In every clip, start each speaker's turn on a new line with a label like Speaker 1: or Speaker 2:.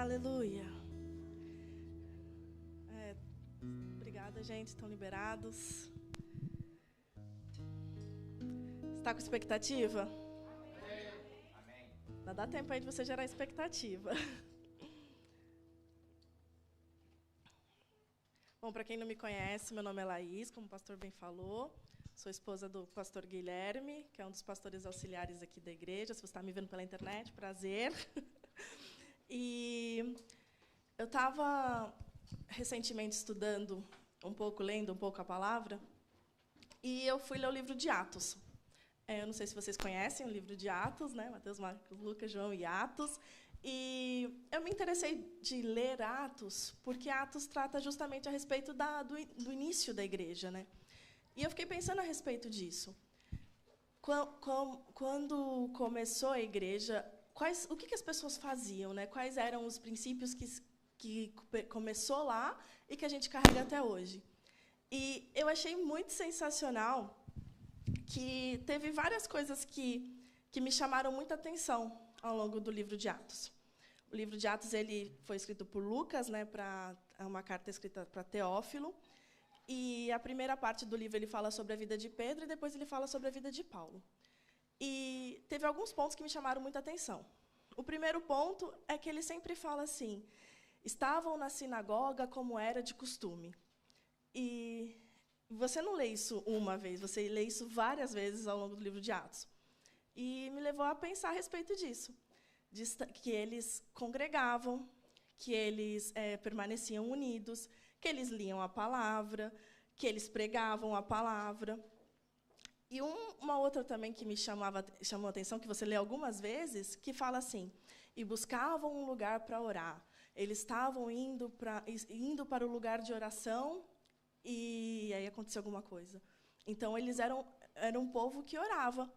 Speaker 1: Aleluia. Obrigada, gente. Estão liberados. Está com expectativa?
Speaker 2: Amém.
Speaker 1: Não dá tempo aí de você gerar expectativa. Bom, para quem não me conhece, meu nome é Laís, como o pastor bem falou. Sou esposa do pastor Guilherme, que é um dos pastores auxiliares aqui da igreja. Se você está me vendo pela internet, prazer. E eu estava recentemente estudando um pouco, lendo um pouco a palavra, e eu fui ler o livro de Atos. Eu não sei se vocês conhecem o livro de Atos, né? Mateus, Marcos, Lucas, João e Atos. E eu me interessei de ler Atos, porque Atos trata justamente a respeito do início da igreja, né? E eu fiquei pensando a respeito disso. Quando começou a igreja, o que as pessoas faziam, né? Quais eram os princípios que começou lá e que a gente carrega até hoje? E eu achei muito sensacional que teve várias coisas que me chamaram muita atenção ao longo do livro de Atos. O livro de Atos ele foi escrito por Lucas, né? É uma carta escrita para Teófilo. E a primeira parte do livro ele fala sobre a vida de Pedro e depois ele fala sobre a vida de Paulo. E teve alguns pontos que me chamaram muita atenção. O primeiro ponto é que ele sempre fala assim: estavam na sinagoga como era de costume. E você não lê isso uma vez, você lê isso várias vezes ao longo do livro de Atos. E me levou a pensar a respeito disso, que eles congregavam, que eles permaneciam unidos, que eles liam a palavra, que eles pregavam a palavra. E uma outra também que me chamou a atenção, que você lê algumas vezes, que fala assim: e buscavam um lugar para orar. Eles estavam indo para o lugar de oração, e aí aconteceu alguma coisa. Então, eles eram um povo que orava.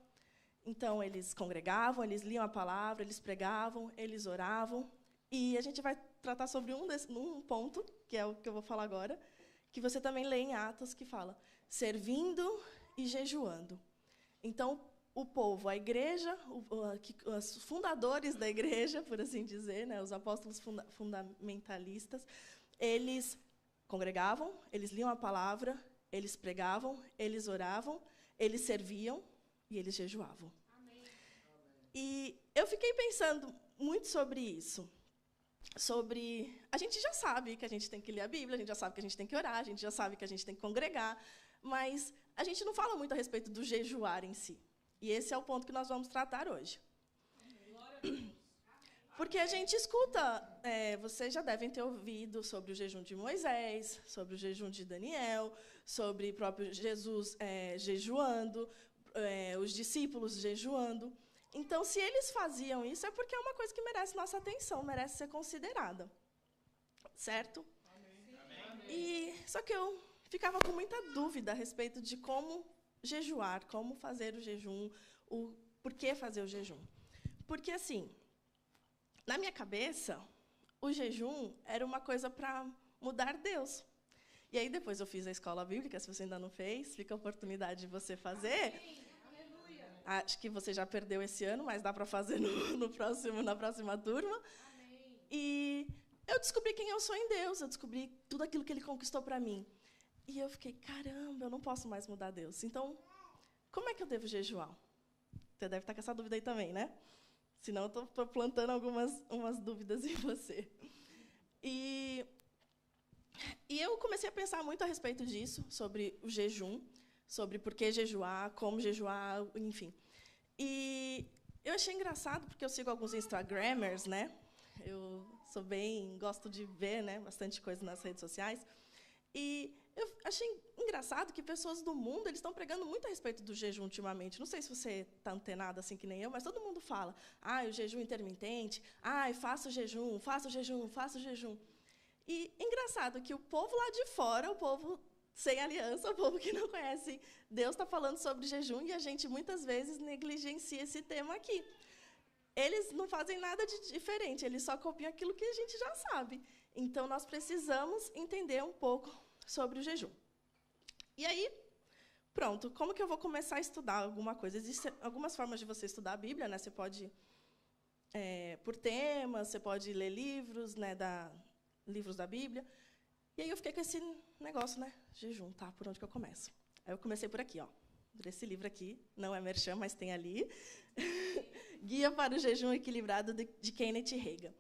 Speaker 1: Então, eles congregavam, eles liam a palavra, eles pregavam, eles oravam. E a gente vai tratar sobre um ponto, que é o que eu vou falar agora, que você também lê em Atos, que fala: servindo e jejuando. Então, o povo, a igreja, os fundadores da igreja, por assim dizer, né, os apóstolos fundamentalistas, eles congregavam, eles liam a palavra, eles pregavam, eles oravam, eles serviam e eles jejuavam.
Speaker 2: Amém.
Speaker 1: E eu fiquei pensando muito sobre isso. A gente já sabe que a gente tem que ler a Bíblia, a gente já sabe que a gente tem que orar, a gente já sabe que a gente tem que congregar, mas a gente não fala muito a respeito do jejuar em si. E esse é o ponto que nós vamos tratar hoje. Porque a gente escuta, vocês já devem ter ouvido sobre o jejum de Moisés, sobre o jejum de Daniel, sobre o próprio Jesus jejuando, os discípulos jejuando. Então, se eles faziam isso, é porque é uma coisa que merece nossa atenção, merece ser considerada. Certo?
Speaker 2: Amém.
Speaker 1: Só que eu ficava com muita dúvida a respeito de como jejuar, como fazer o jejum, o porquê fazer o jejum. Porque, assim, na minha cabeça, o jejum era uma coisa para mudar Deus. E aí, depois eu fiz a escola bíblica, se você ainda não fez, fica a oportunidade de você fazer. Acho que você já perdeu esse ano, mas dá para fazer na próxima turma.
Speaker 2: Amém.
Speaker 1: E eu descobri quem eu sou em Deus, eu descobri tudo aquilo que Ele conquistou para mim. E eu fiquei, caramba, eu não posso mais mudar Deus. Então, como é que eu devo jejuar? Você deve estar com essa dúvida aí também, né? Senão eu estou plantando umas dúvidas em você. E eu comecei a pensar muito a respeito disso, sobre o jejum, sobre por que jejuar, como jejuar, enfim. E eu achei engraçado, porque eu sigo alguns Instagrammers, né? Eu gosto de ver, né, bastante coisa nas redes sociais. E eu achei engraçado que pessoas do mundo eles estão pregando muito a respeito do jejum ultimamente. Não sei se você está antenado assim que nem eu, mas todo mundo fala: o jejum intermitente, faça o jejum, faça o jejum, faça o jejum. E engraçado que o povo lá de fora, o povo sem aliança, o povo que não conhece Deus, está falando sobre jejum e a gente muitas vezes negligencia esse tema aqui. Eles não fazem nada de diferente, eles só copiam aquilo que a gente já sabe. Então, nós precisamos entender um pouco sobre o jejum. E aí, pronto, como que eu vou começar a estudar alguma coisa? Existem algumas formas de você estudar a Bíblia, né? Você pode por temas, você pode ler livros, né, livros da Bíblia. E aí eu fiquei com esse negócio, né? Jejum, tá? Por onde que eu começo? Aí eu comecei por aqui, ó. Por esse livro aqui, não é merchan, mas tem ali. Guia para o Jejum Equilibrado, de Kenneth Reagan.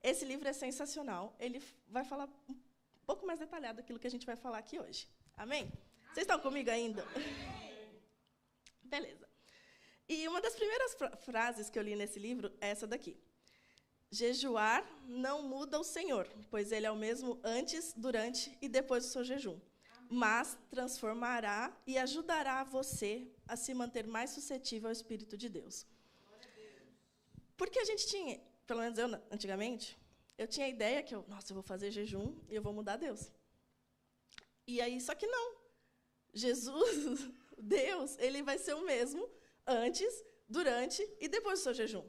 Speaker 1: Esse livro é sensacional. Ele vai falar um pouco mais detalhado daquilo que a gente vai falar aqui hoje. Amém? Vocês estão comigo ainda? Beleza. E uma das primeiras frases que eu li nesse livro é essa daqui. Jejuar não muda o Senhor, pois Ele é o mesmo antes, durante e depois do seu jejum. Mas transformará e ajudará você a se manter mais suscetível ao Espírito de Deus. Porque a gente tinha, pelo menos eu, antigamente, eu tinha a ideia que eu vou fazer jejum e eu vou mudar Deus. E aí, só que não. Jesus, Deus, Ele vai ser o mesmo antes, durante e depois do seu jejum.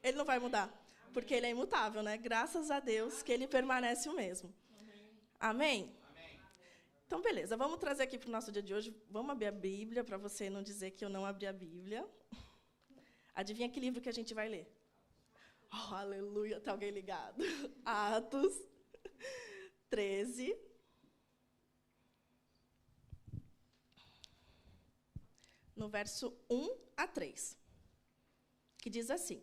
Speaker 1: Ele não vai mudar, porque Ele é imutável, né? Graças a Deus que Ele permanece o mesmo. Amém? Então, beleza, vamos trazer aqui para o nosso dia de hoje. Vamos abrir a Bíblia, para você não dizer que eu não abri a Bíblia. Adivinha que livro que a gente vai ler? Oh, aleluia, está alguém ligado? Atos 13. No verso 1 a 3, que diz assim: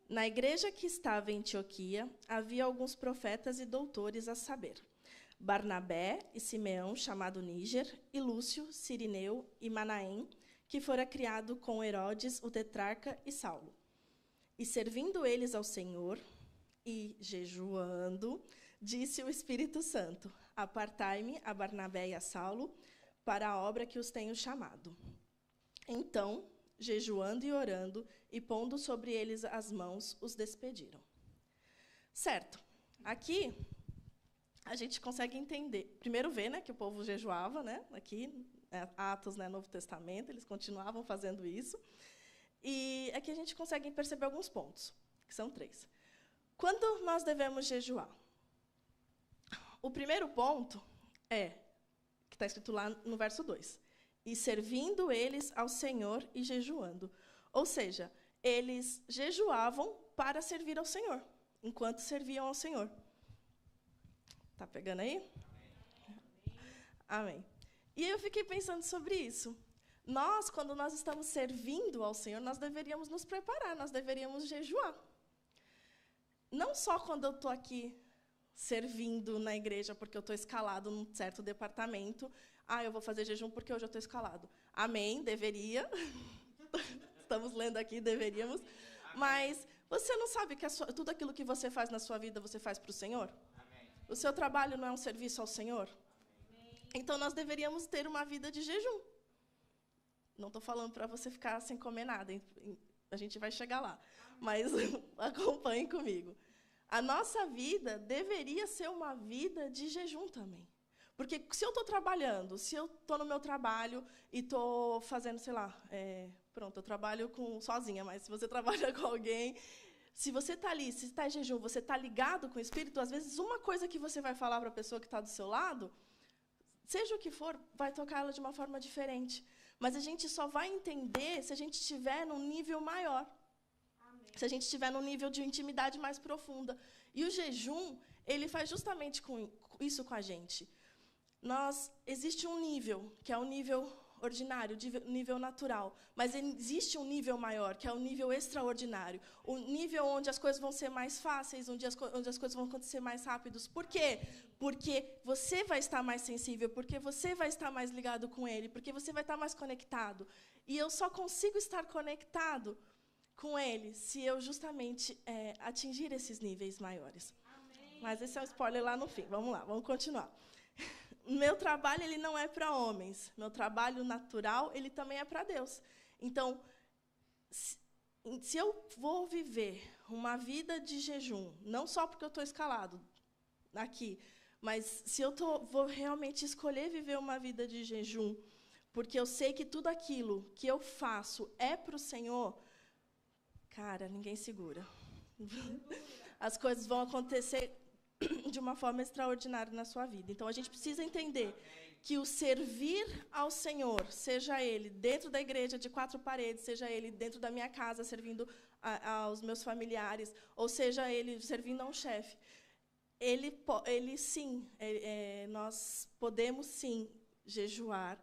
Speaker 1: Na igreja que estava em Antioquia, havia alguns profetas e doutores, a saber, Barnabé e Simeão, chamado Níger, e Lúcio, Cirineu e Manaém, que fora criado com Herodes, o tetrarca, e Saulo. E servindo eles ao Senhor, e jejuando, disse o Espírito Santo: Apartai-me a Barnabé e a Saulo, para a obra que os tenho chamado. Então, jejuando e orando, e pondo sobre eles as mãos, os despediram. Certo. Aqui, a gente consegue entender. Primeiro ver, né, que o povo jejuava, né, aqui, Atos, né, Novo Testamento, eles continuavam fazendo isso. E aqui a gente consegue perceber alguns pontos, que são 3. Quando nós devemos jejuar? O primeiro ponto que está escrito lá no verso 2. E servindo eles ao Senhor e jejuando. Ou seja, eles jejuavam para servir ao Senhor, enquanto serviam ao Senhor. Está pegando aí? Amém. E eu fiquei pensando sobre isso. Nós, quando nós estamos servindo ao Senhor, nós deveríamos nos preparar, nós deveríamos jejuar. Não só quando eu estou aqui servindo na igreja porque eu estou escalado num certo departamento. Eu vou fazer jejum porque hoje eu estou escalado. Amém, deveria. Estamos lendo aqui, deveríamos. Mas você não sabe que tudo aquilo que você faz na sua vida, você faz para o Senhor? Amém. O seu trabalho não é um serviço ao Senhor? Amém. Então, nós deveríamos ter uma vida de jejum. Não estou falando para você ficar sem comer nada. A gente vai chegar lá. Amém. Mas acompanhe comigo. A nossa vida deveria ser uma vida de jejum também. Porque se eu estou trabalhando, se eu estou no meu trabalho e estou fazendo, sei lá, eu trabalho sozinha, mas se você trabalha com alguém, se você está ali, se está em jejum, você está ligado com o Espírito, às vezes uma coisa que você vai falar para a pessoa que está do seu lado, seja o que for, vai tocar ela de uma forma diferente. Mas a gente só vai entender se a gente estiver num nível maior. Se a gente estiver num nível de intimidade mais profunda. E o jejum, ele faz justamente isso com a gente. Existe um nível, que é o nível ordinário, nível natural. Mas existe um nível maior, que é o nível extraordinário. O nível onde as coisas vão ser mais fáceis, onde as coisas vão acontecer mais rápidos. Por quê? Porque você vai estar mais sensível, porque você vai estar mais ligado com Ele, porque você vai estar mais conectado. E eu só consigo estar conectado com Ele se eu justamente atingir esses níveis maiores. Amém. Mas esse é um spoiler lá no fim. Vamos lá, vamos continuar. Meu trabalho, ele não é para homens. Meu trabalho natural, ele também é para Deus. Então, se eu vou viver uma vida de jejum, não só porque eu estou escalado aqui, mas se eu vou realmente escolher viver uma vida de jejum, porque eu sei que tudo aquilo que eu faço é para o Senhor, cara, ninguém segura. As coisas vão acontecer de uma forma extraordinária na sua vida. Então, a gente precisa entender que o servir ao Senhor, seja Ele dentro da igreja de 4 paredes, seja Ele dentro da minha casa, servindo aos meus familiares, ou seja ele servindo a um chefe, ele sim, nós podemos sim jejuar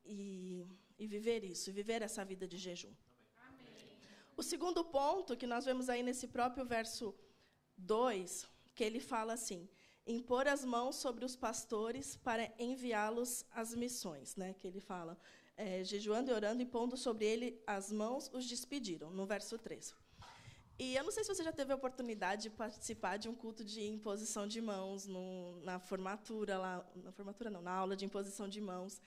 Speaker 1: e viver isso, viver essa vida de jejum. Amém. O segundo ponto que nós vemos aí nesse próprio verso 2, que ele fala assim: impor as mãos sobre os pastores para enviá-los às missões, né? Que ele fala, jejuando e orando e pondo sobre ele as mãos, os despediram, no verso 3. E eu não sei se você já teve a oportunidade de participar de um culto de imposição de mãos na formatura, na aula de imposição de mãos.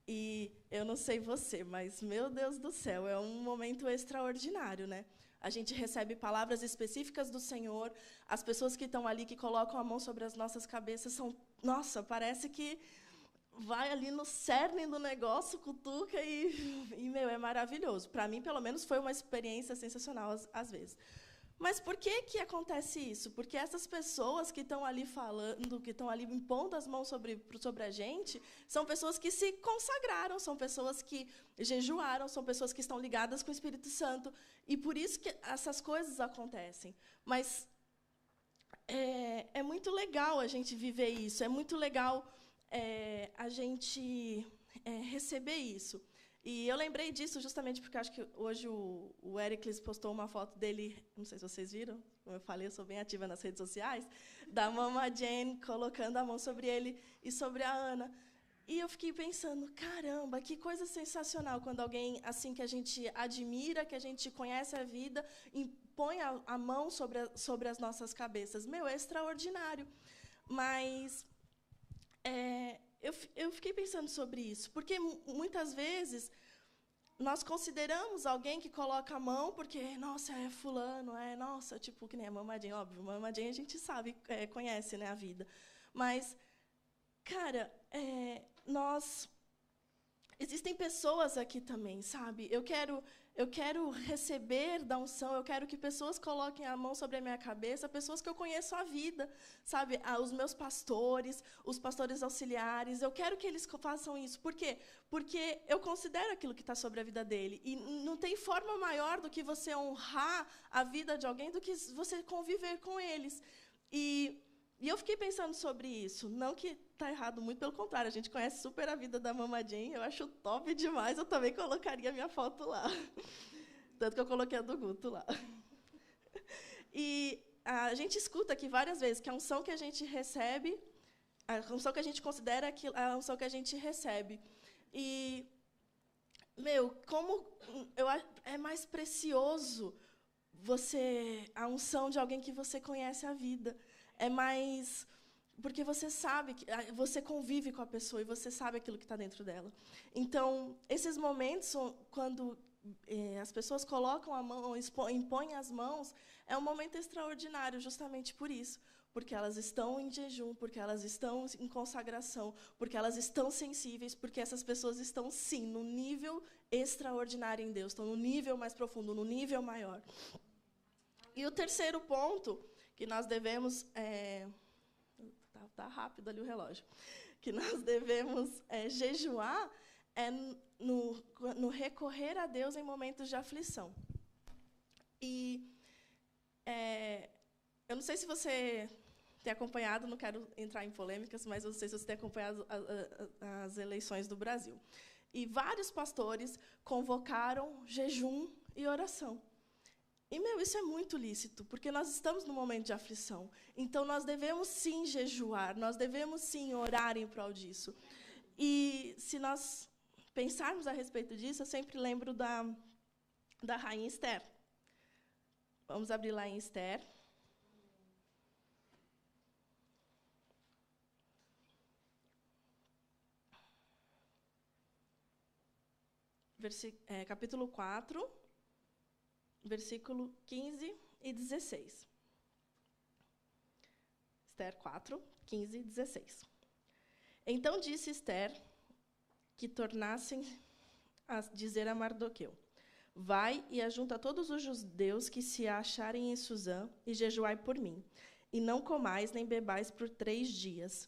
Speaker 1: E eu não sei você, mas, meu Deus do céu, é um momento extraordinário, né? A gente recebe palavras específicas do Senhor, as pessoas que estão ali, que colocam a mão sobre as nossas cabeças, nossa, parece que vai ali no cerne do negócio, cutuca meu, é maravilhoso. Para mim, pelo menos, foi uma experiência sensacional às vezes. Mas por que acontece isso? Porque essas pessoas que estão ali falando, que estão ali impondo as mãos sobre a gente, são pessoas que se consagraram, são pessoas que jejuaram, são pessoas que estão ligadas com o Espírito Santo. E por isso que essas coisas acontecem. Mas é muito legal a gente viver isso, é muito legal a gente receber isso. E eu lembrei disso justamente porque acho que hoje o Ericles postou uma foto dele, não sei se vocês viram, como eu falei, eu sou bem ativa nas redes sociais, da Mama Jane colocando a mão sobre ele e sobre a Ana. E eu fiquei pensando, caramba, que coisa sensacional quando alguém assim que a gente admira, que a gente conhece a vida, impõe a mão sobre as nossas cabeças. Meu, é extraordinário. Mas eu fiquei pensando sobre isso, porque muitas vezes nós consideramos alguém que coloca a mão porque, nossa, é fulano, nossa, tipo, que nem a Mamadinha, óbvio, Mamadinha a gente sabe, conhece, né, a vida. Mas, cara, existem pessoas aqui também, sabe? Eu quero receber da unção, eu quero que pessoas coloquem a mão sobre a minha cabeça, pessoas que eu conheço a vida, sabe? Os meus pastores, os pastores auxiliares, eu quero que eles façam isso. Por quê? Porque eu considero aquilo que está sobre a vida dele. E não tem forma maior do que você honrar a vida de alguém do que você conviver com eles. E eu fiquei pensando sobre isso. Não que está errado, muito pelo contrário. A gente conhece super a vida da Mama Jane. Eu acho top demais. Eu também colocaria minha foto lá. Tanto que eu coloquei a do Guto lá. E a gente escuta aqui várias vezes que a unção que a gente recebe, a unção que a gente considera a unção que a gente recebe. E, meu, é mais precioso a unção de alguém que você conhece a vida. É mais porque você sabe, você convive com a pessoa e você sabe aquilo que está dentro dela. Então, esses momentos, quando as pessoas colocam a mão, impõem as mãos, é um momento extraordinário, justamente por isso. Porque elas estão em jejum, porque elas estão em consagração, porque elas estão sensíveis, porque essas pessoas estão, sim, no nível extraordinário em Deus, estão no nível mais profundo, no nível maior. E o terceiro ponto que nós devemos... Tá rápido ali o relógio. Que nós devemos jejuar no recorrer a Deus em momentos de aflição. E eu não sei se você tem acompanhado, não quero entrar em polêmicas, mas eu não sei se você tem acompanhado as eleições do Brasil. E vários pastores convocaram jejum e oração. E, isso é muito lícito, porque nós estamos num momento de aflição. Então, nós devemos, sim, jejuar, nós devemos, sim, orar em prol disso. E, se nós pensarmos a respeito disso, eu sempre lembro da rainha Esther. Vamos abrir lá em Esther. Capítulo 4. Versículo 15 e 16. Esther 4, 15 e 16. Então disse Esther que tornassem a dizer a Mardoqueu: vai e ajunta todos os judeus que se acharem em Suzã e jejuai por mim, e não comais nem bebais por 3 dias,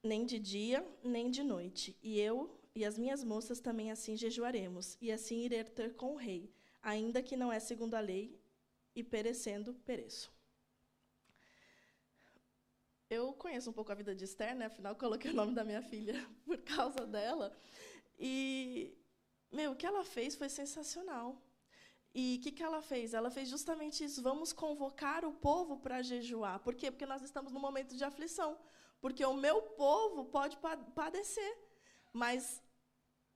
Speaker 1: nem de dia, nem de noite. E eu e as minhas moças também assim jejuaremos, e assim irei ter com o rei, ainda que não é segundo a lei, e perecendo, pereço. Eu conheço um pouco a vida de Esther, né? Afinal, coloquei o nome da minha filha por causa dela. E, o que ela fez foi sensacional. E o que ela fez? Ela fez justamente isso. Vamos convocar o povo para jejuar. Por quê? Porque nós estamos num momento de aflição. Porque o meu povo pode padecer. Mas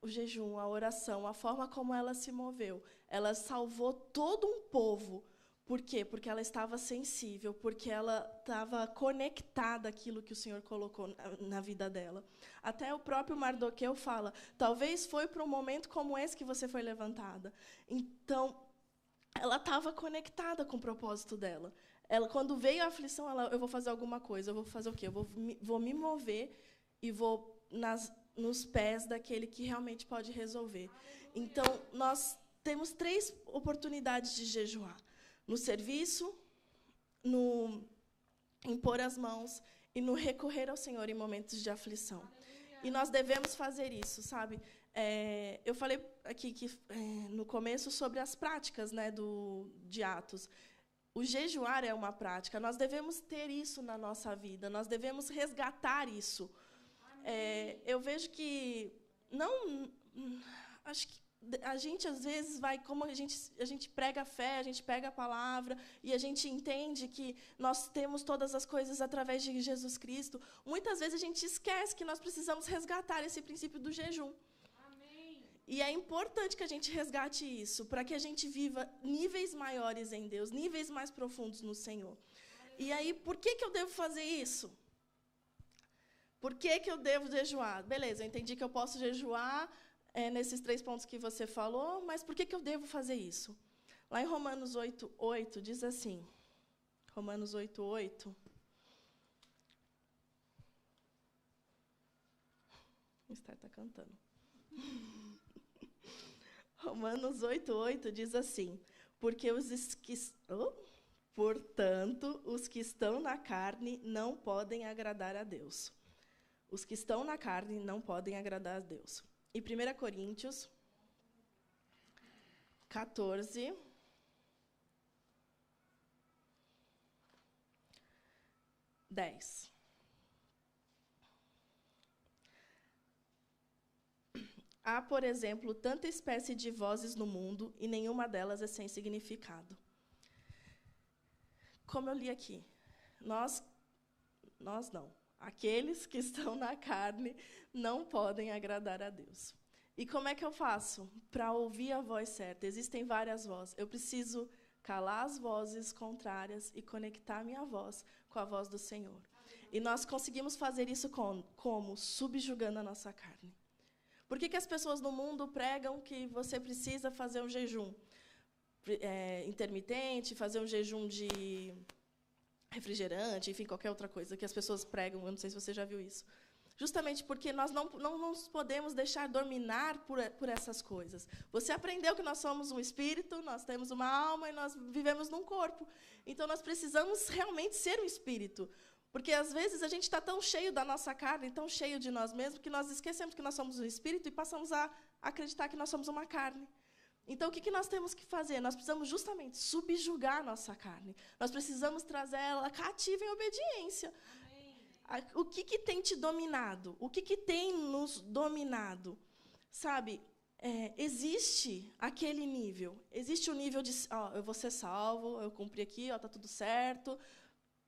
Speaker 1: o jejum, a oração, a forma como ela se moveu, ela salvou todo um povo. Por quê? Porque ela estava sensível, porque ela estava conectada àquilo que o Senhor colocou na vida dela. Até o próprio Mardoqueu fala, talvez foi para um momento como esse que você foi levantada. Então, ela estava conectada com o propósito dela. Ela, quando veio a aflição, eu vou fazer alguma coisa. Eu vou fazer o quê? Eu vou me mover e vou nos pés daquele que realmente pode resolver. Então, nós temos 3 oportunidades de jejuar. No serviço, no impor as mãos e no recorrer ao Senhor em momentos de aflição. E nós devemos fazer isso, sabe? Eu falei aqui no começo sobre as práticas, né, de Atos. O jejuar é uma prática. Nós devemos ter isso na nossa vida. Nós devemos resgatar isso. Eu vejo que acho que a gente, às vezes, vai, como a gente prega a fé, a gente pega a palavra, e a gente entende que nós temos todas as coisas através de Jesus Cristo. Muitas vezes a gente esquece que nós precisamos resgatar esse princípio do jejum.
Speaker 2: Amém.
Speaker 1: E é importante que a gente resgate isso, para que a gente viva níveis maiores em Deus, níveis mais profundos no Senhor. E aí, por que eu devo fazer isso? Por que eu devo jejuar? Beleza, eu entendi que eu posso jejuar nesses 3 pontos que você falou, mas por que eu devo fazer isso? Lá em Romanos 8:8 diz assim, Romanos 8:8, o Esther está cantando. Romanos 8:8 diz assim, portanto, os que estão na carne não podem agradar a Deus. Os que estão na carne não podem agradar a Deus. E 1 Coríntios 14, Há, por exemplo, tanta espécie de vozes no mundo e nenhuma delas é sem significado. Como eu li aqui, nós não. Aqueles que estão na carne não podem agradar a Deus. E como é que eu faço para ouvir a voz certa? Existem várias vozes. Eu preciso calar as vozes contrárias e conectar a minha voz com a voz do Senhor. E nós conseguimos fazer isso como? Subjugando a nossa carne. Por que as pessoas no mundo pregam que você precisa fazer um jejum intermitente, fazer um jejum de refrigerante, enfim, qualquer outra coisa que as pessoas pregam, eu não sei se você já viu isso. Justamente porque nós não nos podemos deixar dominar por essas coisas. Você aprendeu que nós somos um espírito, nós temos uma alma e nós vivemos num corpo. Então, nós precisamos realmente ser um espírito. Porque, às vezes, a gente está tão cheio da nossa carne, tão cheio de nós mesmos, que nós esquecemos que nós somos um espírito e passamos a acreditar que nós somos uma carne. Então, o que nós temos que fazer? Nós precisamos justamente subjugar a nossa carne. Nós precisamos trazer ela cativa em obediência. Amém. O que tem te dominado? O que tem nos dominado? Sabe, existe aquele nível. Existe o nível de, eu vou ser salvo, eu cumpri aqui, está tudo certo.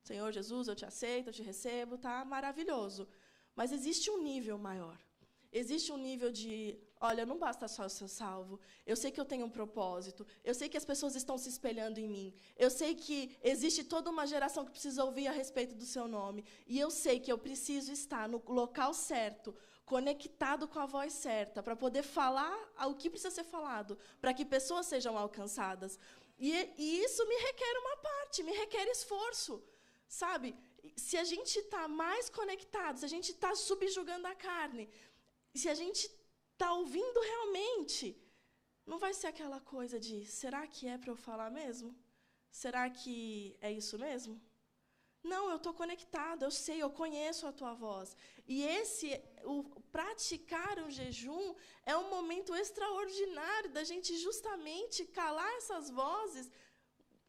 Speaker 1: Senhor Jesus, eu te aceito, eu te recebo, tá maravilhoso. Mas existe um nível maior. Existe um nível de, olha, não basta só ser salvo. Eu sei que eu tenho um propósito. Eu sei que as pessoas estão se espelhando em mim. Eu sei que existe toda uma geração que precisa ouvir a respeito do seu nome. E eu sei que eu preciso estar no local certo, conectado com a voz certa, para poder falar o que precisa ser falado, para que pessoas sejam alcançadas. E isso me requer uma parte, me requer esforço. Sabe, se a gente está mais conectado, se a gente está subjugando a carne, se a gente está ouvindo realmente, não vai ser aquela coisa de, será que é para eu falar mesmo? Será que é isso mesmo? Não, eu estou conectada, eu sei, eu conheço a tua voz. E praticar o jejum é um momento extraordinário da gente justamente calar essas vozes,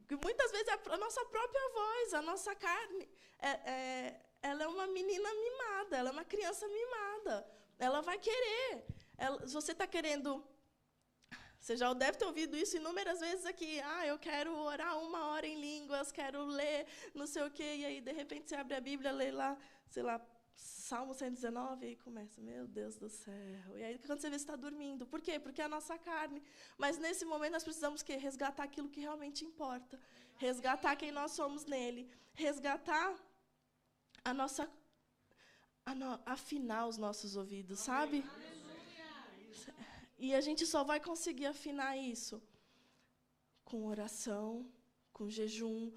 Speaker 1: que muitas vezes é a nossa própria voz, a nossa carne. Ela é uma menina mimada, ela é uma criança mimada. Ela vai querer. Se você está querendo... Você já deve ter ouvido isso inúmeras vezes aqui. Eu quero orar 1 hora em línguas, quero ler não sei o quê. E aí, de repente, você abre a Bíblia, lê lá, sei lá, Salmo 119, e aí começa, meu Deus do céu. E aí, quando você vê, você está dormindo. Por quê? Porque é a nossa carne. Mas, nesse momento, nós precisamos resgatar aquilo que realmente importa. Resgatar quem nós somos nele. Resgatar afinar os nossos ouvidos, sabe? E a gente só vai conseguir afinar isso com oração, com jejum,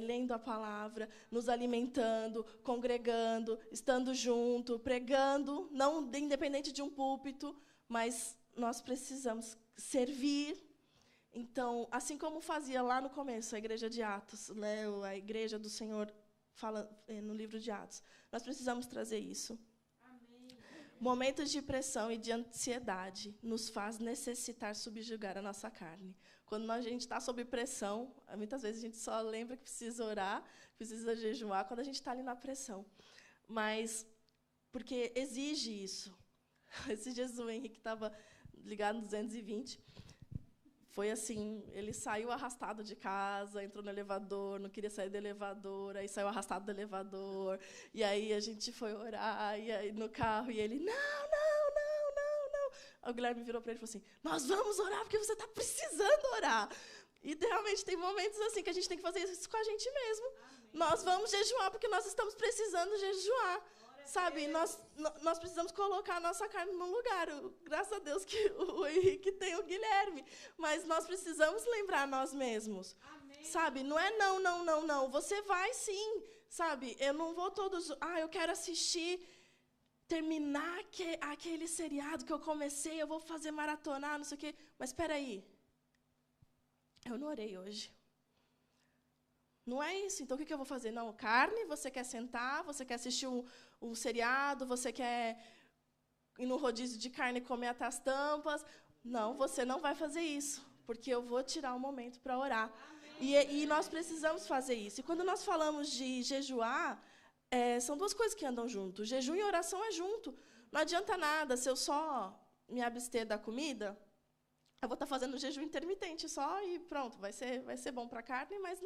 Speaker 1: lendo a palavra, nos alimentando, congregando, estando junto, pregando, não independente de um púlpito, mas nós precisamos servir. Então, assim como fazia lá no começo a igreja de Atos, né, a igreja do Senhor fala no livro de Atos, nós precisamos trazer isso. Momentos de pressão e de ansiedade nos faz necessitar subjugar a nossa carne. Quando a gente está sob pressão, muitas vezes a gente só lembra que precisa orar, precisa jejuar, quando a gente está ali na pressão. Mas, porque exige isso. Esses dias o Henrique estava ligado no 220, foi assim, ele saiu arrastado de casa, entrou no elevador, não queria sair do elevador, aí saiu arrastado do elevador, e aí a gente foi orar, e aí no carro, e ele, não. Aí o Guilherme virou para ele e falou assim, nós vamos orar porque você está precisando orar. E realmente tem momentos assim que a gente tem que fazer isso com a gente mesmo. Amém. Nós vamos jejuar porque nós estamos precisando jejuar. Sabe, nós precisamos colocar a nossa carne no lugar. Graças a Deus que o Henrique tem o Guilherme. Mas nós precisamos lembrar nós mesmos. Amém. Sabe, não é não. Você vai sim. Sabe, eu não vou todos... eu quero terminar aquele seriado que eu comecei, eu vou fazer maratonar, não sei o quê. Mas espera aí. Eu não orei hoje. Não é isso. Então, o que eu vou fazer? Não, carne, você quer sentar, você quer assistir um seriado, você quer ir no rodízio de carne e comer até as tampas. Não, você não vai fazer isso, porque eu vou tirar um momento para orar. E nós precisamos fazer isso. E quando nós falamos de jejuar, são duas coisas que andam junto. Jejum e oração é junto. Não adianta nada se eu só me abster da comida, eu vou estar fazendo jejum intermitente só e pronto, vai ser bom para a carne, mas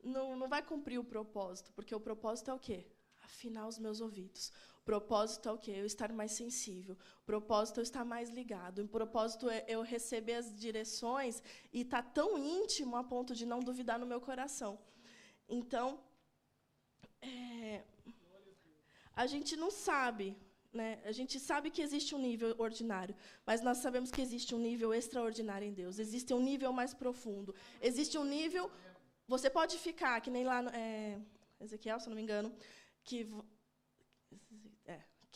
Speaker 1: não vai cumprir o propósito, porque o propósito é o quê? Afinar os meus ouvidos. O propósito é o quê? Eu estar mais sensível. O propósito é eu estar mais ligado. O propósito é eu receber as direções e estar tão íntimo a ponto de não duvidar no meu coração. Então, a gente não sabe, né? A gente sabe que existe um nível ordinário, mas nós sabemos que existe um nível extraordinário em Deus. Existe um nível mais profundo. Existe um nível... Você pode ficar, que nem lá no Ezequiel, se não me engano, que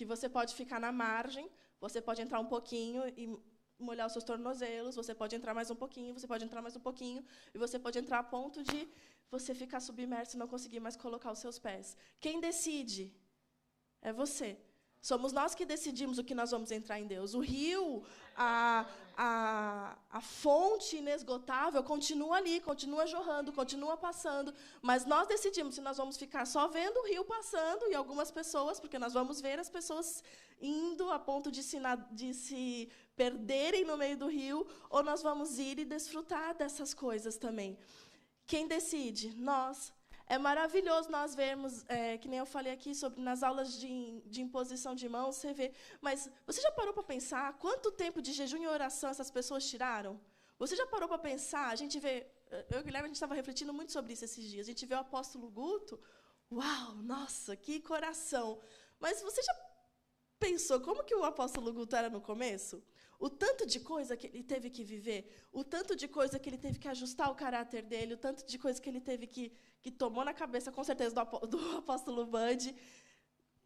Speaker 1: você pode ficar na margem, você pode entrar um pouquinho e molhar os seus tornozelos, você pode entrar mais um pouquinho, você pode entrar mais um pouquinho, e você pode entrar a ponto de você ficar submerso e não conseguir mais colocar os seus pés. Quem decide é você. Somos nós que decidimos o que nós vamos entrar em Deus. O rio, a fonte inesgotável continua ali, continua jorrando, continua passando, mas nós decidimos se nós vamos ficar só vendo o rio passando, e algumas pessoas, porque nós vamos ver as pessoas indo a ponto de se perderem no meio do rio, ou nós vamos ir e desfrutar dessas coisas também. Quem decide? Nós. É maravilhoso nós vermos, que nem eu falei aqui, nas aulas de imposição de mãos, você vê. Mas você já parou para pensar quanto tempo de jejum e oração essas pessoas tiraram? Você já parou para pensar? A gente vê... Eu e o Guilherme, a gente estava refletindo muito sobre isso esses dias. A gente vê o apóstolo Guto. Uau, nossa, que coração! Mas você já pensou como que o apóstolo Guto era no começo? O tanto de coisa que ele teve que viver, o tanto de coisa que ele teve que ajustar o caráter dele, o tanto de coisa que ele teve que tomou na cabeça, com certeza, do apóstolo Bud,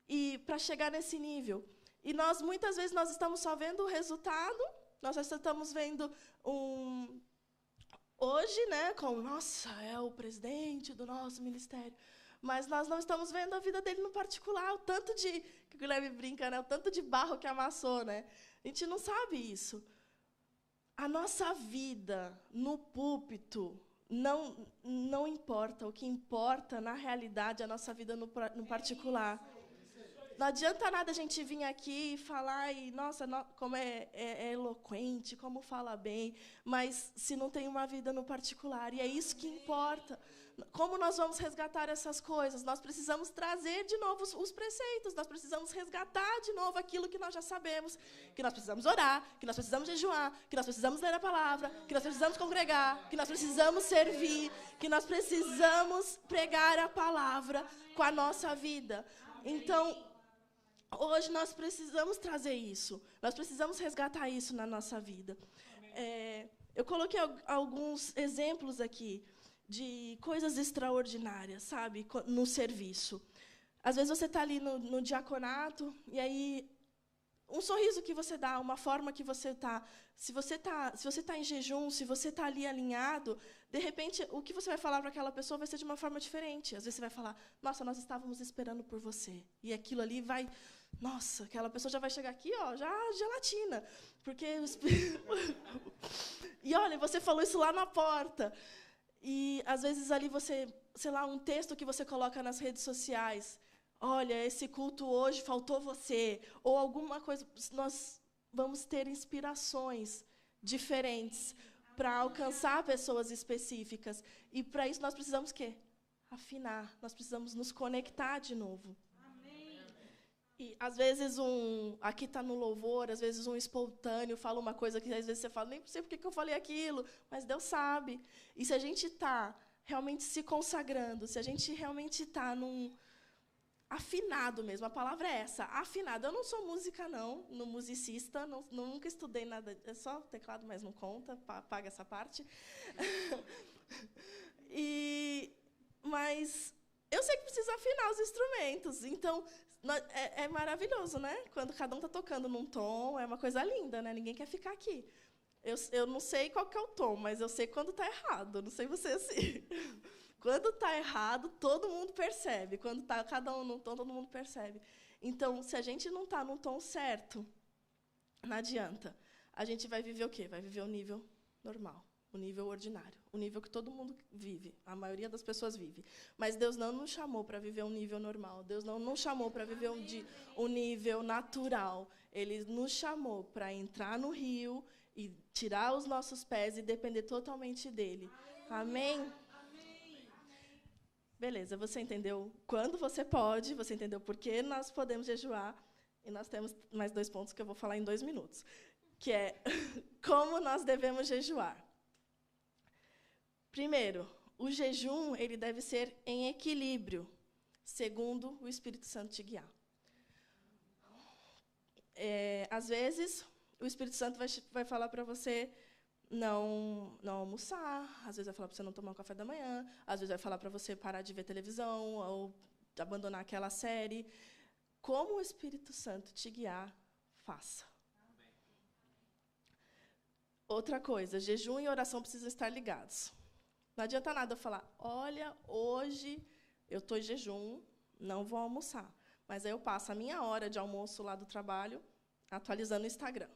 Speaker 1: e para chegar nesse nível. E muitas vezes, nós estamos só vendo o resultado, nós só estamos vendo hoje, né, como, nossa, é o presidente do nosso ministério, mas nós não estamos vendo a vida dele no particular, o tanto de, que o Guilherme brinca, né, o tanto de barro que amassou, né? A gente não sabe isso. A nossa vida no púlpito não importa. O que importa, na realidade, é a nossa vida no particular. Não adianta nada a gente vir aqui e falar, e, nossa, como é eloquente, como fala bem, mas se não tem uma vida no particular. E é isso que importa. Como nós vamos resgatar essas coisas? Nós precisamos trazer de novo os preceitos, nós precisamos resgatar de novo aquilo que nós já sabemos, que nós precisamos orar, que nós precisamos jejuar, que nós precisamos ler a palavra, que nós precisamos congregar, que nós precisamos servir, que nós precisamos pregar a palavra com a nossa vida. Então, hoje nós precisamos trazer isso, nós precisamos resgatar isso na nossa vida. Eu coloquei alguns exemplos aqui de coisas extraordinárias, sabe, no serviço. Às vezes você está ali no diaconato, e aí um sorriso que você dá, uma forma que você está, se você tá em jejum, se você está ali alinhado, de repente, o que você vai falar para aquela pessoa vai ser de uma forma diferente. Às vezes você vai falar, nossa, nós estávamos esperando por você. E aquilo ali vai, nossa, aquela pessoa já vai chegar aqui, ó, já gelatina. Porque e olha, você falou isso lá na porta. E, às vezes, ali você, sei lá, um texto que você coloca nas redes sociais. Olha, esse culto hoje faltou você. Ou alguma coisa. Nós vamos ter inspirações diferentes para alcançar pessoas específicas. E, para isso, nós precisamos o quê? Afinar. Nós precisamos nos conectar de novo. E, às vezes, aqui está no louvor, às vezes, um espontâneo fala uma coisa que, às vezes, você fala, nem sei por que eu falei aquilo, mas Deus sabe. E se a gente está realmente se consagrando, se a gente realmente está afinado mesmo, a palavra é essa, afinado. Eu não sou música, não musicista, nunca estudei nada, é só teclado, mas não conta, paga essa parte. Mas eu sei que precisa afinar os instrumentos, então... É maravilhoso, né? Quando cada um está tocando num tom, é uma coisa linda, né? Ninguém quer ficar aqui. Eu não sei qual que é o tom, mas eu sei quando está errado. Não sei você assim. Quando está errado, todo mundo percebe. Quando está cada um num tom, todo mundo percebe. Então, se a gente não está no tom certo, não adianta. A gente vai viver o quê? Vai viver o nível normal, o nível ordinário, o nível que todo mundo vive, a maioria das pessoas vive. Mas Deus não nos chamou para viver um nível normal. Deus não nos chamou para viver um nível natural. Ele nos chamou para entrar no rio e tirar os nossos pés e depender totalmente dele. Amém? Beleza, você entendeu quando você pode, você entendeu por que nós podemos jejuar, e nós temos mais 2 pontos que eu vou falar em 2 minutos, que é como nós devemos jejuar. Primeiro, o jejum ele deve ser em equilíbrio, segundo o Espírito Santo te guiar. Às vezes, o Espírito Santo vai falar para você não almoçar, às vezes vai falar para você não tomar um café da manhã, às vezes vai falar para você parar de ver televisão ou abandonar aquela série. Como o Espírito Santo te guiar, faça. Outra coisa, jejum e oração precisam estar ligados. Não adianta nada eu falar, olha, hoje eu estou em jejum, não vou almoçar. Mas aí eu passo a minha hora de almoço lá do trabalho atualizando o Instagram.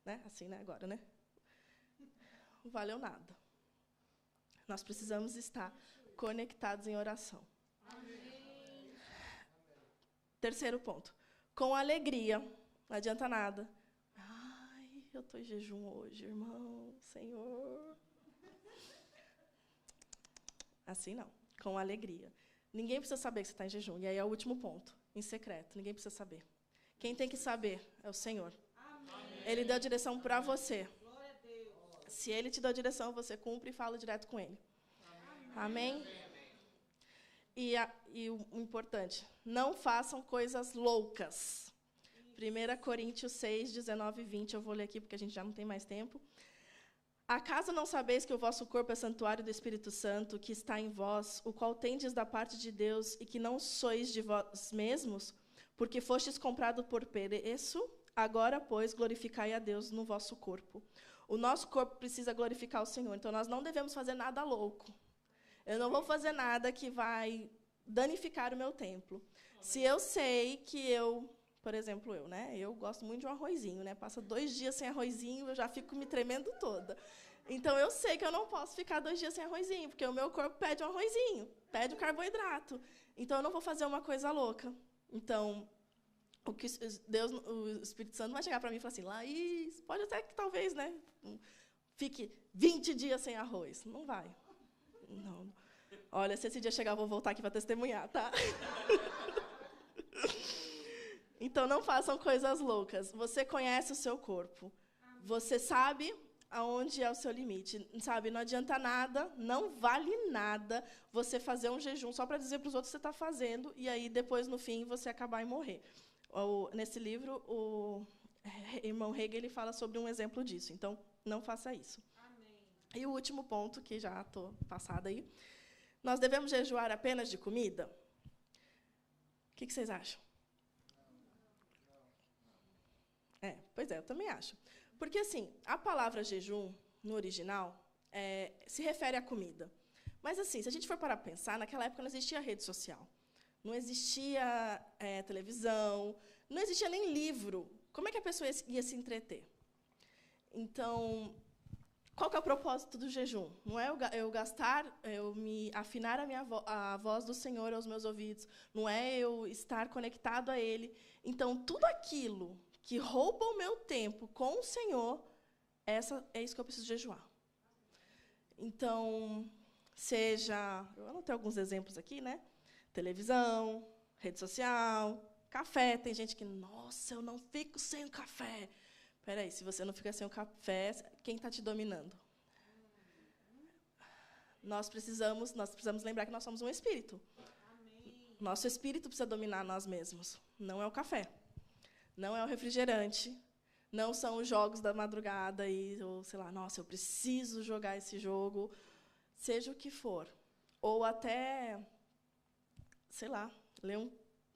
Speaker 1: Né? Assim, né? Agora, né? Não valeu nada. Nós precisamos estar conectados em oração. Amém. Terceiro ponto. Com alegria. Não adianta nada. Ai, eu estou em jejum hoje, irmão, Senhor. Assim não, com alegria. Ninguém precisa saber que você está em jejum. E aí é o último ponto, em secreto. Ninguém precisa saber. Quem tem que saber é o Senhor. Amém. Ele deu a direção para você. Glória a Deus. Se Ele te deu a direção, você cumpre e fala direto com Ele. Amém? Amém? E o importante, não façam coisas loucas. 1 Coríntios 6, 19 e 20, eu vou ler aqui porque a gente já não tem mais tempo. Acaso não sabeis que o vosso corpo é santuário do Espírito Santo, que está em vós, o qual tendes da parte de Deus, e que não sois de vós mesmos, porque fostes comprado por preço? Agora, pois, glorificai a Deus no vosso corpo, O nosso corpo precisa glorificar o Senhor. Então, nós não devemos fazer nada louco. Eu não vou fazer nada que vai danificar o meu templo. Se eu sei que por exemplo, né? Eu gosto muito de um arrozinho, né? Passa 2 dias sem arrozinho, eu já fico me tremendo toda. Então, eu sei que eu não posso ficar 2 dias sem arrozinho, porque o meu corpo pede um arrozinho, pede um carboidrato. Então, eu não vou fazer uma coisa louca. Então, o Espírito Santo vai chegar para mim e falar assim, Laís, pode até que talvez, né, fique 20 dias sem arroz. Não vai. Não. Olha, se esse dia chegar, eu vou voltar aqui para testemunhar, tá? Então, não façam coisas loucas. Você conhece o seu corpo. Você sabe aonde é o seu limite. Sabe, não adianta nada, não vale nada você fazer um jejum só para dizer para os outros que você está fazendo, e aí, depois, no fim, você acabar e morrer. Nesse livro, o irmão Hegel ele fala sobre um exemplo disso. Então, não faça isso.
Speaker 2: Amém.
Speaker 1: E o último ponto, que já estou passada aí, nós devemos jejuar apenas de comida? O que vocês acham? Pois é, eu também acho. Porque, assim, a palavra jejum, no original, se refere à comida. Mas, assim, se a gente for parar para pensar, naquela época não existia rede social. Não existia televisão, não existia nem livro. Como é que a pessoa ia se entreter? Então, qual que é o propósito do jejum? Não é eu me afinar a voz do Senhor aos meus ouvidos. Não é eu estar conectado a Ele. Então, tudo aquilo que rouba o meu tempo com o Senhor, é isso que eu preciso jejuar. Então, eu anotei alguns exemplos aqui, né? Televisão, rede social, café. Tem gente que, nossa, eu não fico sem o café. Espera aí, se você não fica sem o café, quem está te dominando? Nós precisamos lembrar que nós somos um espírito.
Speaker 2: Amém.
Speaker 1: Nosso espírito precisa dominar nós mesmos. Não é o café. Não é o refrigerante. Não são os jogos da madrugada. Ou, sei lá, nossa, eu preciso jogar esse jogo. Seja o que for. Ou até, sei lá,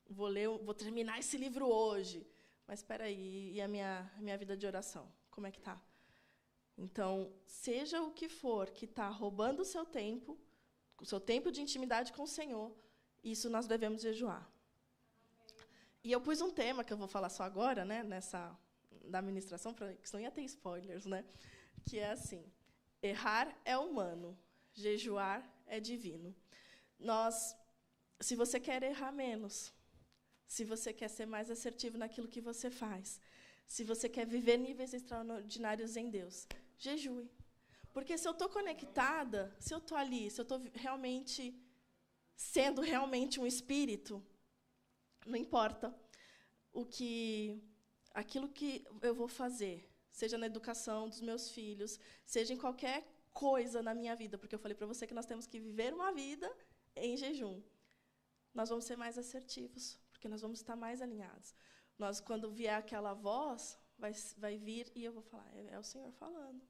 Speaker 1: vou terminar esse livro hoje. Mas, espera aí, e a minha vida de oração? Como é que está? Então, seja o que for que está roubando o seu tempo de intimidade com o Senhor, isso nós devemos jejuar. E eu pus um tema, que eu vou falar só agora, né, da ministração, porque senão ia ter spoilers, né, que é assim, errar é humano, jejuar é divino. Se você quer errar menos, se você quer ser mais assertivo naquilo que você faz, se você quer viver níveis extraordinários em Deus, jejue. Porque se eu estou conectada, se eu estou ali, se eu estou realmente sendo realmente um espírito, não importa aquilo que eu vou fazer, seja na educação dos meus filhos, seja em qualquer coisa na minha vida, porque eu falei para você que nós temos que viver uma vida em jejum. Nós vamos ser mais assertivos, porque nós vamos estar mais alinhados. Quando vier aquela voz, vai vir e eu vou falar, é o Senhor falando.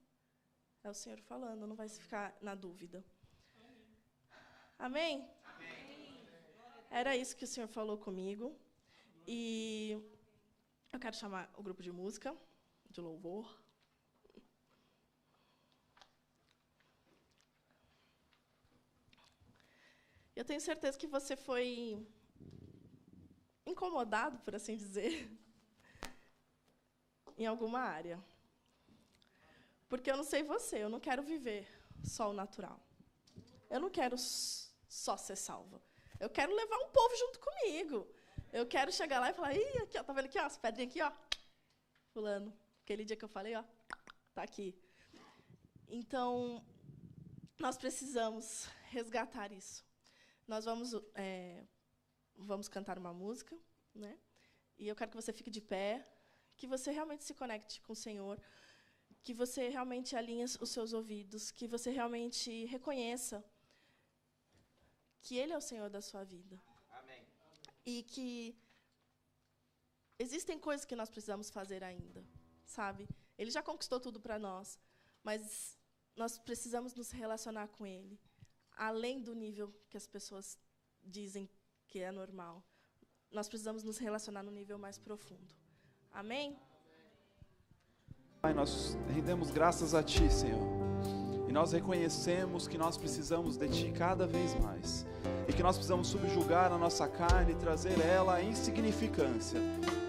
Speaker 1: É o Senhor falando, não vai ficar na dúvida. Amém? Amém? Era isso que o Senhor falou comigo. E eu quero chamar o grupo de música, de louvor. Eu tenho certeza que você foi incomodado, por assim dizer, em alguma área. Porque eu não sei você, eu não quero viver só o natural. Eu não quero só ser salva. Eu quero levar um povo junto comigo. Eu quero chegar lá e falar, ih, aqui, ó, tá vendo aqui, ó, as pedrinhas aqui, ó. Fulano, aquele dia que eu falei, ó, tá aqui. Então, nós precisamos resgatar isso. Nós vamos cantar uma música, né? E eu quero que você fique de pé, que você realmente se conecte com o Senhor, que você realmente alinhe os seus ouvidos, que você realmente reconheça que Ele é o Senhor da sua vida.
Speaker 2: Amém.
Speaker 1: E que existem coisas que nós precisamos fazer ainda, sabe? Ele já conquistou tudo para nós, mas nós precisamos nos relacionar com Ele, além do nível que as pessoas dizem que é normal. Nós precisamos nos relacionar no nível mais profundo. Amém?
Speaker 3: Pai, nós rendemos graças a Ti, Senhor, e nós reconhecemos que nós precisamos de Ti cada vez mais, e que nós precisamos subjugar a nossa carne e trazer ela à insignificância,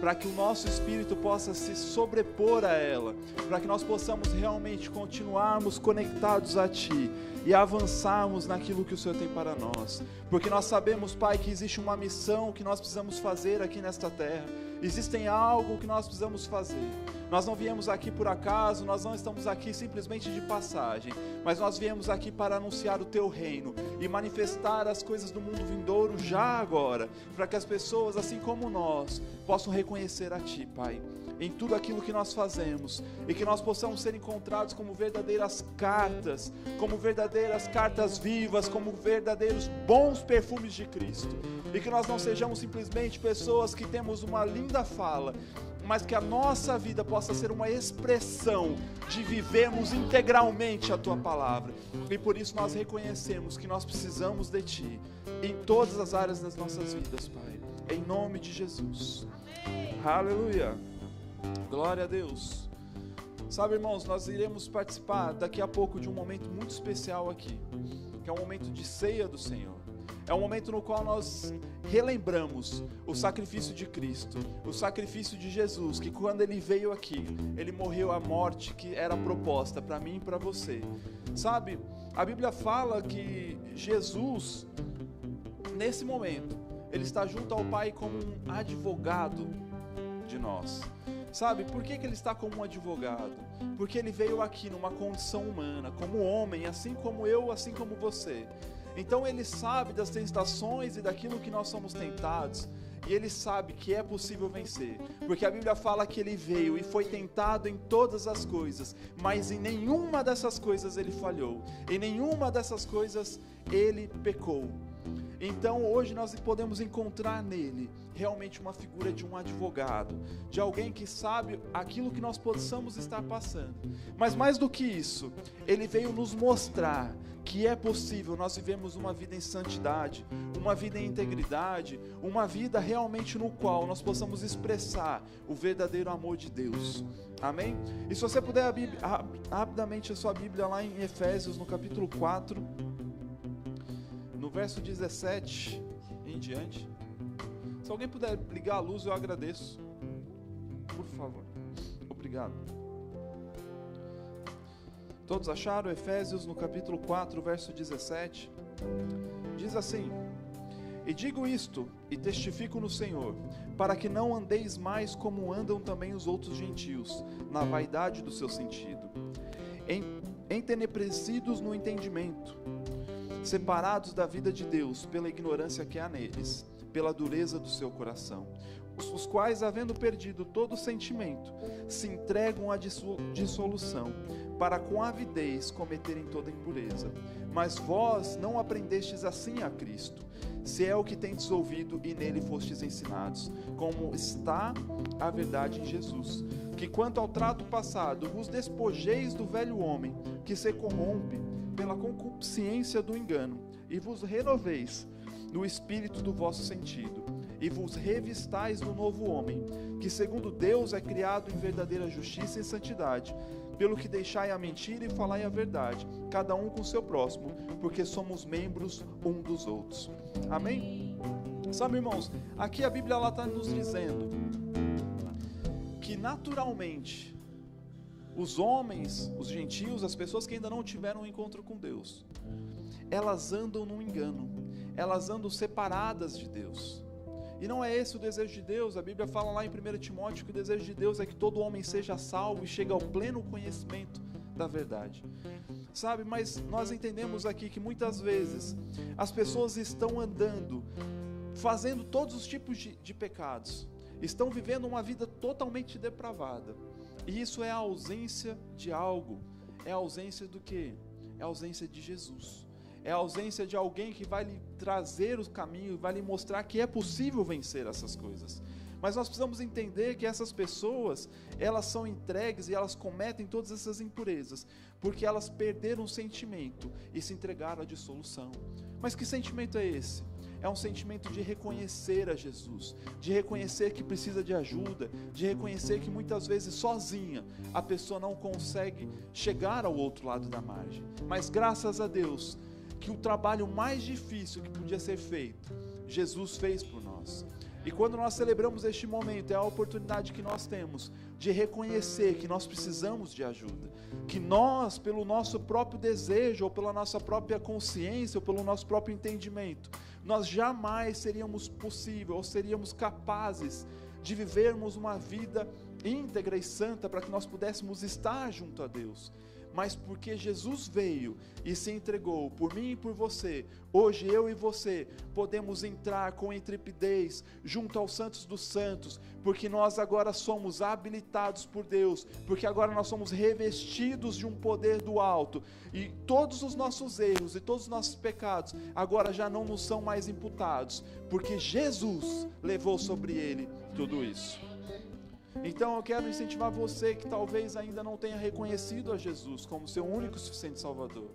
Speaker 3: para que o nosso espírito possa se sobrepor a ela, para que nós possamos realmente continuarmos conectados a Ti e avançarmos naquilo que o Senhor tem para nós, porque nós sabemos, Pai, que existe uma missão que nós precisamos fazer aqui nesta terra, existe algo que nós precisamos fazer. Nós não viemos aqui por acaso, nós não estamos aqui simplesmente de passagem, mas nós viemos aqui para anunciar o Teu reino e manifestar as coisas do mundo vindouro já agora, para que as pessoas, assim como nós, possam reconhecer a Ti, Pai, em tudo aquilo que nós fazemos, e que nós possamos ser encontrados como verdadeiras cartas vivas, como verdadeiros bons perfumes de Cristo, e que nós não sejamos simplesmente pessoas que temos uma linda fala, mas que a nossa vida possa ser uma expressão de vivermos integralmente a Tua palavra, e por isso nós reconhecemos que nós precisamos de Ti, em todas as áreas das nossas vidas, Pai, em nome de Jesus. Amém. Aleluia, glória a Deus. Sabe, irmãos, nós iremos participar daqui a pouco de um momento muito especial aqui, que é um momento de ceia do Senhor. É um momento no qual nós relembramos o sacrifício de Cristo, o sacrifício de Jesus, que quando Ele veio aqui, Ele morreu a morte que era proposta para mim e para você. Sabe, a Bíblia fala que Jesus, nesse momento, Ele está junto ao Pai como um advogado de nós. Sabe, por que Ele está como um advogado? Porque Ele veio aqui numa condição humana, como homem, assim como eu, assim como você. Então Ele sabe das tentações e daquilo que nós somos tentados, e Ele sabe que é possível vencer, porque a Bíblia fala que Ele veio e foi tentado em todas as coisas, mas em nenhuma dessas coisas Ele falhou, em nenhuma dessas coisas Ele pecou. Então hoje nós podemos encontrar nele realmente uma figura de um advogado, de alguém que sabe aquilo que nós possamos estar passando, mas mais do que isso, Ele veio nos mostrar que é possível nós vivermos uma vida em santidade, uma vida em integridade, uma vida realmente no qual nós possamos expressar o verdadeiro amor de Deus. Amém? E se você puder abrir rapidamente a sua Bíblia lá em Efésios, no capítulo 4, no verso 17 em diante. Se alguém puder ligar a luz, eu agradeço, por favor. Obrigado. Todos acharam? Efésios no capítulo 4, verso 17, diz assim: E digo isto, e testifico no Senhor, para que não andeis mais como andam também os outros gentios, na vaidade do seu sentido, entenebrecidos no entendimento, separados da vida de Deus pela ignorância que há neles, pela dureza do seu coração, os quais, havendo perdido todo o sentimento, se entregam à dissolução, para com avidez cometerem toda impureza. Mas vós não aprendestes assim a Cristo, se é o que tendes ouvido e nele fostes ensinados, como está a verdade em Jesus, que quanto ao trato passado, vos despojeis do velho homem, que se corrompe pela concupiscência do engano, e vos renoveis no espírito do vosso sentido, e vos revistais do novo homem, que segundo Deus é criado em verdadeira justiça e santidade. Pelo que deixai a mentira e falai a verdade, cada um com o seu próximo, porque somos membros um dos outros. Amém? Sabe, irmãos, aqui a Bíblia está nos dizendo que naturalmente os homens, os gentios, as pessoas que ainda não tiveram um encontro com Deus, elas andam no engano, elas andam separadas de Deus. E não é esse o desejo de Deus. A Bíblia fala lá em 1 Timóteo que o desejo de Deus é que todo homem seja salvo e chegue ao pleno conhecimento da verdade. Sabe, mas nós entendemos aqui que muitas vezes as pessoas estão andando, fazendo todos os tipos de pecados, estão vivendo uma vida totalmente depravada. E isso é a ausência de algo. É a ausência do quê? É a ausência de Jesus. É a ausência de alguém que vai lhe trazer o caminho, vai lhe mostrar que é possível vencer essas coisas. Mas nós precisamos entender que essas pessoas, elas são entregues e elas cometem todas essas impurezas, porque elas perderam o sentimento e se entregaram à dissolução. Mas que sentimento é esse? É um sentimento de reconhecer a Jesus, de reconhecer que precisa de ajuda, de reconhecer que muitas vezes sozinha a pessoa não consegue chegar ao outro lado da margem. Mas graças a Deus, que o trabalho mais difícil que podia ser feito, Jesus fez por nós. E quando nós celebramos este momento, é a oportunidade que nós temos de reconhecer que nós precisamos de ajuda, que nós, pelo nosso próprio desejo, ou pela nossa própria consciência, ou pelo nosso próprio entendimento, nós jamais seríamos possível, ou seríamos capazes de vivermos uma vida íntegra e santa para que nós pudéssemos estar junto a Deus. Mas porque Jesus veio e se entregou por mim e por você, hoje eu e você podemos entrar com intrepidez junto aos santos dos santos, porque nós agora somos habilitados por Deus, porque agora nós somos revestidos de um poder do alto, e todos os nossos erros e todos os nossos pecados agora já não nos são mais imputados, porque Jesus levou sobre ele tudo isso. Então eu quero incentivar você que talvez ainda não tenha reconhecido a Jesus como seu único e suficiente Salvador.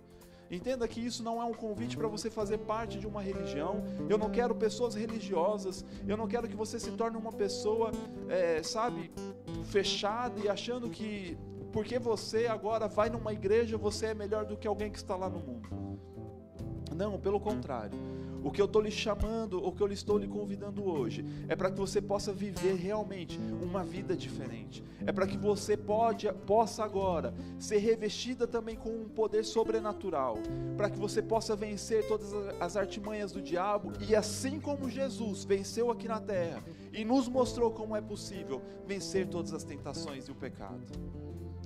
Speaker 3: Entenda que isso não é um convite para você fazer parte de uma religião. Eu não quero pessoas religiosas. Eu não quero que você se torne uma pessoa, fechada e achando que porque você agora vai numa igreja, você é melhor do que alguém que está lá no mundo. Não, pelo contrário. O que eu estou lhe chamando, o que eu estou lhe convidando hoje, é para que você possa viver realmente uma vida diferente. É para que você possa agora ser revestida também com um poder sobrenatural, para que você possa vencer todas as artimanhas do diabo, e assim como Jesus venceu aqui na terra e nos mostrou como é possível vencer todas as tentações e o pecado.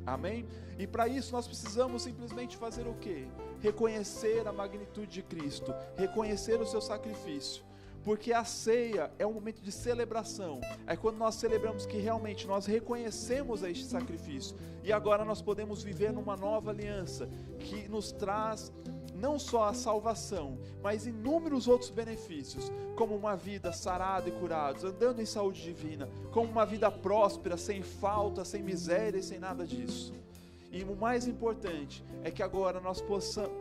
Speaker 3: Amém? E para isso nós precisamos simplesmente fazer o quê? Reconhecer a magnitude de Cristo, reconhecer o seu sacrifício, porque a ceia é um momento de celebração, é quando nós celebramos que realmente nós reconhecemos este sacrifício, e agora nós podemos viver numa nova aliança, que nos traz não só a salvação, mas inúmeros outros benefícios, como uma vida sarada e curada, andando em saúde divina, como uma vida próspera, sem falta, sem miséria e sem nada disso. E o mais importante é que agora nós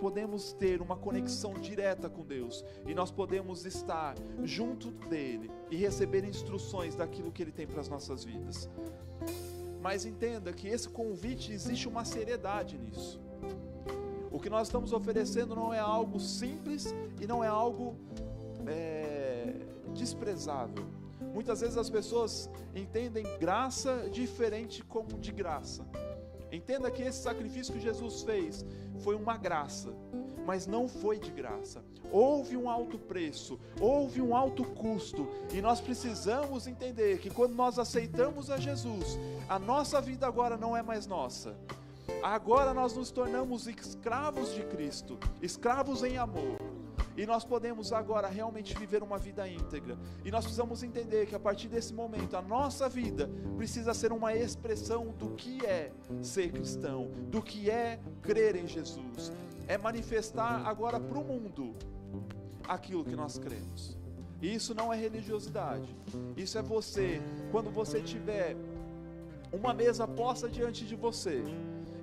Speaker 3: podemos ter uma conexão direta com Deus, e nós podemos estar junto dele e receber instruções daquilo que ele tem para as nossas vidas. Mas entenda que esse convite, existe uma seriedade nisso. O que nós estamos oferecendo não é algo simples e não é algo desprezável. Muitas vezes as pessoas entendem graça diferente como de graça. Entenda que esse sacrifício que Jesus fez foi uma graça, mas não foi de graça. Houve um alto preço, houve um alto custo, e nós precisamos entender que quando nós aceitamos a Jesus, a nossa vida agora não é mais nossa. Agora nós nos tornamos escravos de Cristo, escravos em amor, e nós podemos agora realmente viver uma vida íntegra. E nós precisamos entender que a partir desse momento a nossa vida precisa ser uma expressão do que é ser cristão, do que é crer em Jesus. É manifestar agora para o mundo aquilo que nós cremos. E isso não é religiosidade, isso é você, quando você tiver uma mesa posta diante de você,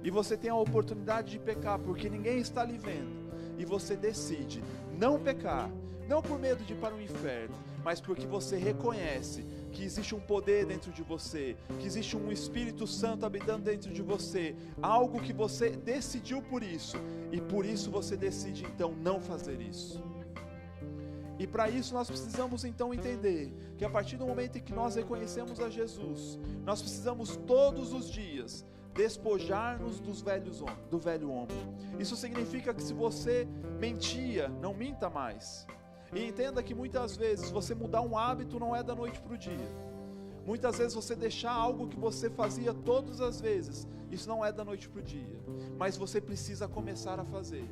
Speaker 3: e você tem a oportunidade de pecar, porque ninguém está lhe vendo, e você decide não pecar, não por medo de ir para o inferno, mas porque você reconhece que existe um poder dentro de você, que existe um Espírito Santo habitando dentro de você, algo que você decidiu por isso, e por isso você decide então não fazer isso. E para isso nós precisamos então entender que a partir do momento em que nós reconhecemos a Jesus, nós precisamos todos os dias despojar-nos do velho homem. Isso significa que se você mentia, não minta mais. E entenda que muitas vezes você mudar um hábito não é da noite para o dia. Muitas vezes você deixar algo que você fazia todas as vezes, isso não é da noite para o dia. Mas você precisa começar a fazer.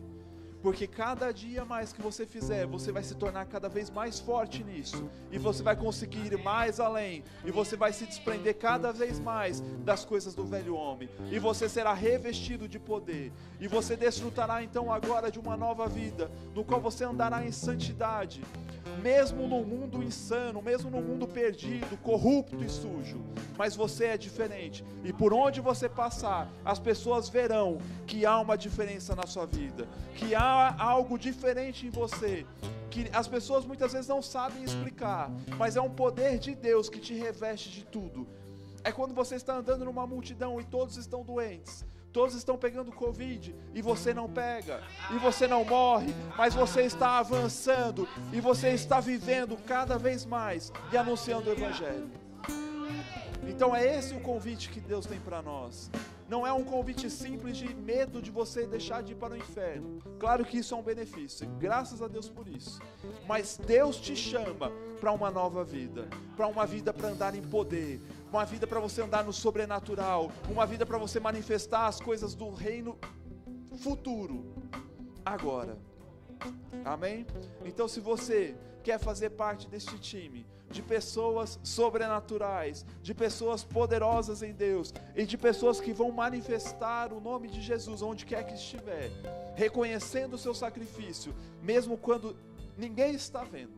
Speaker 3: Porque cada dia mais que você fizer, você vai se tornar cada vez mais forte nisso, e você vai conseguir ir mais além, e você vai se desprender cada vez mais das coisas do velho homem, e você será revestido de poder, e você desfrutará então agora de uma nova vida, no qual você andará em santidade, mesmo no mundo insano, mesmo no mundo perdido, corrupto e sujo, mas você é diferente, e por onde você passar, as pessoas verão que há uma diferença na sua vida, que há algo diferente em você, que as pessoas muitas vezes não sabem explicar, mas é um poder de Deus que te reveste de tudo. É quando você está andando numa multidão e todos estão doentes, todos estão pegando Covid e você não pega, e você não morre, mas você está avançando e você está vivendo cada vez mais e anunciando o Evangelho. Então é esse o convite que Deus tem para nós. Não é um convite simples de medo de você deixar de ir para o inferno. Claro que isso é um benefício, graças a Deus por isso. Mas Deus te chama para uma nova vida, para uma vida para andar em poder, uma vida para você andar no sobrenatural, uma vida para você manifestar as coisas do reino futuro, agora. Amém? Então, se você quer fazer parte deste time de pessoas sobrenaturais, de pessoas poderosas em Deus e de pessoas que vão manifestar o nome de Jesus onde quer que estiver, reconhecendo o seu sacrifício, mesmo quando ninguém está vendo,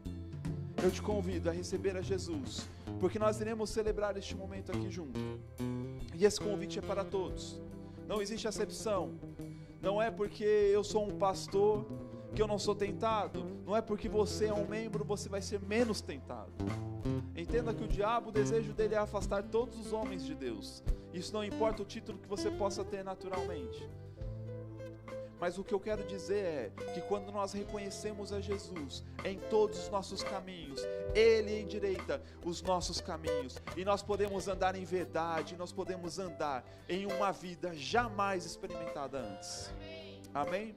Speaker 3: eu te convido a receber a Jesus, porque nós iremos celebrar este momento aqui junto, e esse convite é para todos, não existe acepção. Não é porque eu sou um pastor que eu não sou tentado, não é porque você é um membro, você vai ser menos tentado. Entenda que o diabo, o desejo dele é afastar todos os homens de Deus. Isso não importa o título que você possa ter naturalmente. Mas o que eu quero dizer é que quando nós reconhecemos a Jesus em todos os nossos caminhos, Ele endireita os nossos caminhos, e nós podemos andar em verdade, nós podemos andar em uma vida jamais experimentada antes. Amém?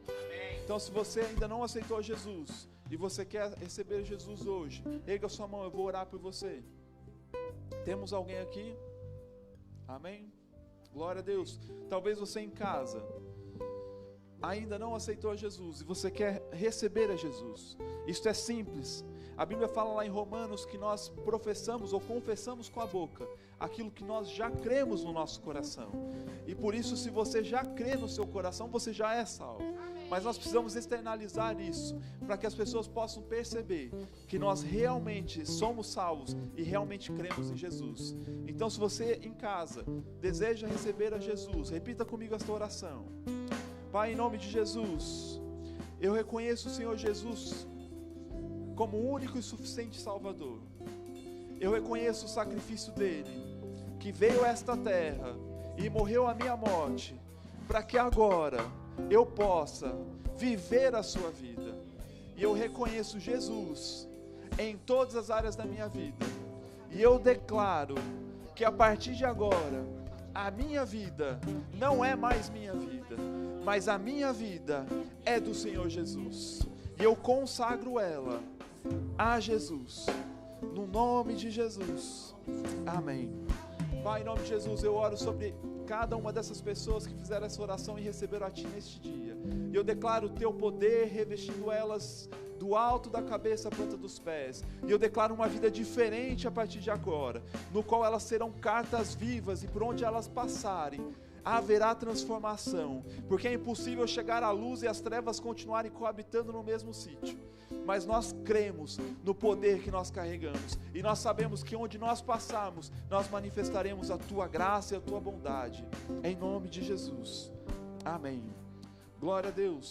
Speaker 3: Então, se você ainda não aceitou Jesus e você quer receber Jesus hoje, erga sua mão, eu vou orar por você. Temos alguém aqui? Amém? Glória a Deus. Talvez você em casa ainda não aceitou Jesus e você quer receber a Jesus. Isto é simples. A Bíblia fala lá em Romanos que nós professamos ou confessamos com a boca aquilo que nós já cremos no nosso coração. E por isso, se você já crê no seu coração, você já é salvo. Mas nós precisamos externalizar isso, para que as pessoas possam perceber que nós realmente somos salvos e realmente cremos em Jesus. Então, se você em casa deseja receber a Jesus, repita comigo esta oração. Pai, em nome de Jesus, eu reconheço o Senhor Jesus como o único e suficiente Salvador. Eu reconheço o sacrifício dele, que veio a esta terra e morreu a minha morte, para que agora eu possa viver a sua vida. E eu reconheço Jesus em todas as áreas da minha vida. E eu declaro que a partir de agora, a minha vida não é mais minha vida, mas a minha vida é do Senhor Jesus. E eu consagro ela a Jesus, no nome de Jesus. Amém. Pai, em nome de Jesus, eu oro sobre cada uma dessas pessoas que fizeram essa oração e receberam a Ti neste dia. E eu declaro o Teu poder revestindo elas do alto da cabeça à planta dos pés. E eu declaro uma vida diferente a partir de agora, no qual elas serão cartas vivas e por onde elas passarem haverá transformação, porque é impossível chegar à luz e as trevas continuarem coabitando no mesmo sítio. Mas nós cremos no poder que nós carregamos, e nós sabemos que onde nós passarmos, nós manifestaremos a Tua graça e a Tua bondade, em nome de Jesus. Amém. Glória a Deus.